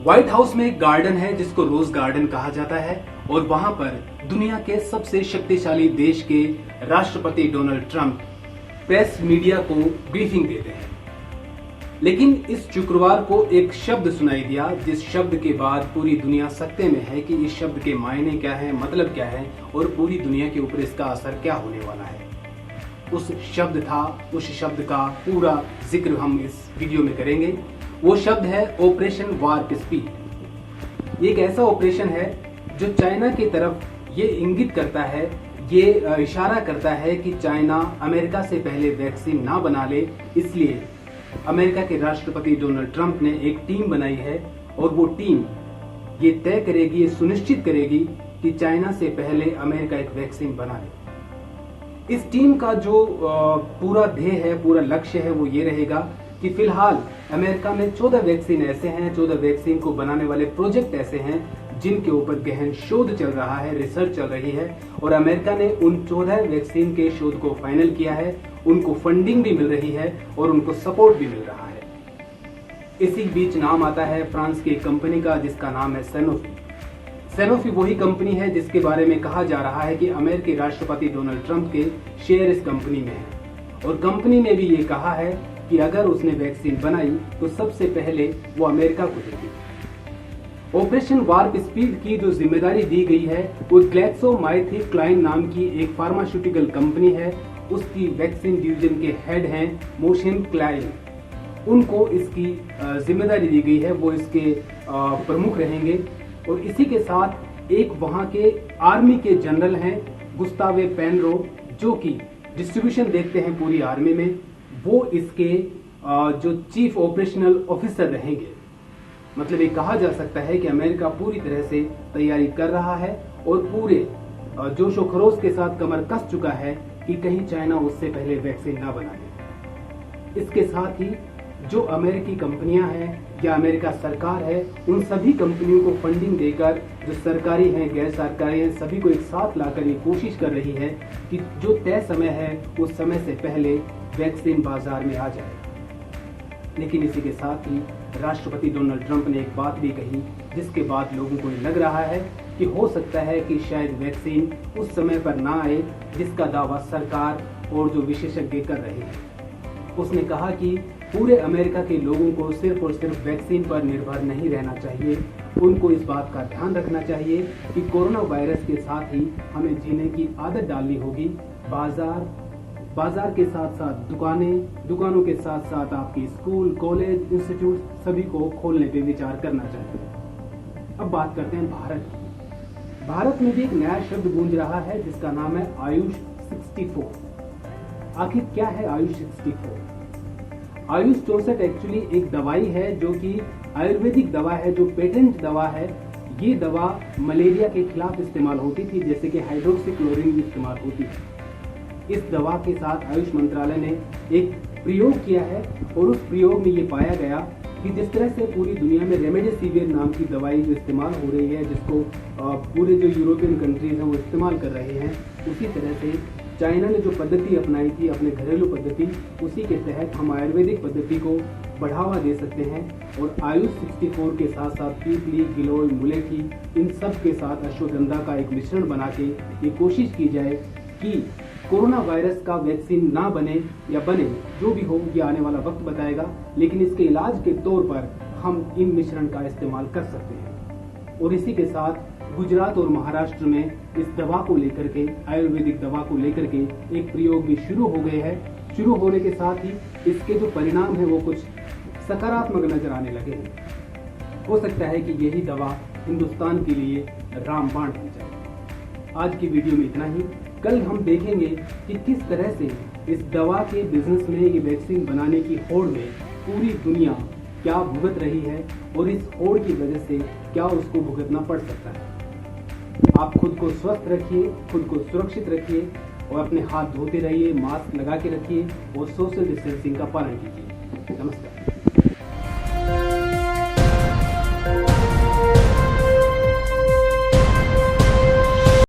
White house में एक garden है जिसको रोज गार्डन कहा जाता है और वहां पर दुनिया के सबसे शक्तिशाली देश के राष्ट्रपति डोनाल्ड ट्रंप प्रेस मीडिया को ब्रीफिंग देते हैं। लेकिन इस शुक्रवार को एक शब्द सुनाई दिया जिस शब्द के बाद पूरी दुनिया सकते में है कि इस शब्द के मायने क्या है, मतलब क्या है और पूरी दुनिया के ऊपर इसका असर क्या होने वाला है। उस शब्द का पूरा जिक्र हम इस वीडियो में करेंगे। वो शब्द है ऑपरेशन वार्प स्पीड। ये एक ऐसा ऑपरेशन है जो चाइना की तरफ ये इंगित करता है, ये इशारा करता है कि चाइना अमेरिका से पहले वैक्सीन ना बना ले। इसलिए अमेरिका के राष्ट्रपति डोनाल्ड ट्रंप ने एक टीम बनाई है और वो टीम ये तय करेगी, ये सुनिश्चित करेगी कि चाइना से पहले अमेरिका एक वैक्सीन बना ले। इस टीम का जो पूरा ध्येय है, पूरा लक्ष्य है, वो ये रहेगा कि फिलहाल अमेरिका में 14 वैक्सीन ऐसे हैं, 14 वैक्सीन को बनाने वाले प्रोजेक्ट ऐसे हैं जिनके ऊपर गहन शोध चल रहा है, रिसर्च चल रही है और अमेरिका ने उन 14 वैक्सीन के शोध को फाइनल किया है। उनको फंडिंग भी मिल रही है और उनको सपोर्ट भी मिल रहा है। इसी बीच नाम आता है फ्रांस की एक कंपनी का जिसका नाम है सैनोफी। सैनोफी वही कंपनी है जिसके बारे में कहा जा रहा है कि अमेरिकी राष्ट्रपति डोनाल्ड ट्रंप के शेयर इस कंपनी में है और कंपनी ने भी ये कहा है कि अगर उसने वैक्सीन बनाई तो सबसे पहले वो अमेरिका को देगी। ऑपरेशन वार्प स्पीड की जो जिम्मेदारी दी गई है वो ग्लैक्सोस्मिथक्लाइन नाम की एक फार्मास्यूटिकल कंपनी है, उसकी वैक्सीन डिवीजन के हेड हैं मोशन क्लाइन। उनको इसकी जिम्मेदारी दी गई है, वो इसके प्रमुख रहेंगे। और इसी के साथ एक वहां के आर्मी के जनरल हैं गुस्तावे पेनरो, जो कि डिस्ट्रीब्यूशन देखते हैं पूरी आर्मी में, वो इसके जो चीफ ऑपरेशनल ऑफिसर रहेंगे। मतलब ये कहा जा सकता है कि अमेरिका पूरी तरह से तैयारी कर रहा है और पूरे जोशो खरोश के साथ कमर कस चुका है कि कहीं चाइना उससे पहले वैक्सीन ना बना दे। इसके साथ ही जो अमेरिकी कंपनियां हैं या अमेरिका सरकार है, उन सभी कंपनियों को फंडिंग देकर, जो सरकारी हैं, गैर सरकारी हैं, सभी को एक साथ लाकर ये कोशिश कर रही है कि जो तय समय है उस समय से पहले वैक्सीन बाजार में आ जाए। लेकिन इसी के साथ ही राष्ट्रपति डोनाल्ड ट्रंप ने एक बात भी कही जिसके बाद लोगों को लग रहा है कि हो सकता है कि शायद वैक्सीन उस समय पर ना आए जिसका दावा सरकार और जो विशेषज्ञ कर रहे हैं। उसने कहा कि पूरे अमेरिका के लोगों को सिर्फ और सिर्फ वैक्सीन पर निर्भर नहीं रहना चाहिए, उनको इस बात का ध्यान रखना चाहिए कि कोरोना वायरस के साथ ही हमें जीने की आदत डालनी होगी। बाजार के साथ साथ दुकानों के साथ साथ आपकी स्कूल, कॉलेज, इंस्टीट्यूट सभी को खोलने पे विचार करना चाहिए। अब बात करते हैं भारत की। भारत में भी एक नया शब्द गूंज रहा है जिसका नाम है आयुष 64। आखिर क्या है आयुष 64? आयुष 64 एक्चुअली एक दवाई है जो कि आयुर्वेदिक दवा है, जो पेटेंट दवा है। ये दवा मलेरिया के खिलाफ इस्तेमाल होती थी, जैसे कि हाइड्रोक्सीक्लोरोक्विन भी इस्तेमाल होती थी। इस दवा के साथ आयुष मंत्रालय ने एक प्रयोग किया है और उस प्रयोग में ये पाया गया कि जिस तरह से पूरी दुनिया में रेमडेसिविर नाम की दवाई जो इस्तेमाल हो रही है, जिसको पूरे जो यूरोपियन कंट्रीज हैं वो इस्तेमाल कर रहे हैं, उसी तरह से चाइना ने जो पद्धति अपनाई थी, अपने घरेलू पद्धति, उसी के तहत हम आयुर्वेदिक पद्धति को बढ़ावा दे सकते हैं। और आयुष 64 के साथ साथ पीपली, गिलोय, मुलेठी, इन सब के साथ अश्वगंधा का एक मिश्रण बना के ये कोशिश की जाए कि कोरोना वायरस का वैक्सीन ना बने या बने, जो भी हो ये आने वाला वक्त बताएगा, लेकिन इसके इलाज के तौर पर हम इन मिश्रण का इस्तेमाल कर सकते हैं। और इसी के साथ गुजरात और महाराष्ट्र में इस दवा को लेकर के, आयुर्वेदिक दवा को लेकर के एक प्रयोग भी शुरू हो गए हैं। शुरू होने के साथ ही इसके जो परिणाम है वो कुछ सकारात्मक नजर आने लगे हैं। हो सकता है कि यही दवा हिंदुस्तान के लिए रामबाण बन जाए। आज की वीडियो में इतना ही। कल हम देखेंगे कि किस तरह से इस दवा के बिजनेस में, ये वैक्सीन बनाने की होड़ में पूरी दुनिया क्या भुगत रही है और इस होड़ की वजह से क्या उसको भुगतना पड़ सकता है। आप खुद को स्वस्थ रखिए, खुद को सुरक्षित रखिए और अपने हाथ धोते रहिए, मास्क लगा के रखिए और सोशल डिस्टेंसिंग का पालन कीजिए। नमस्कार।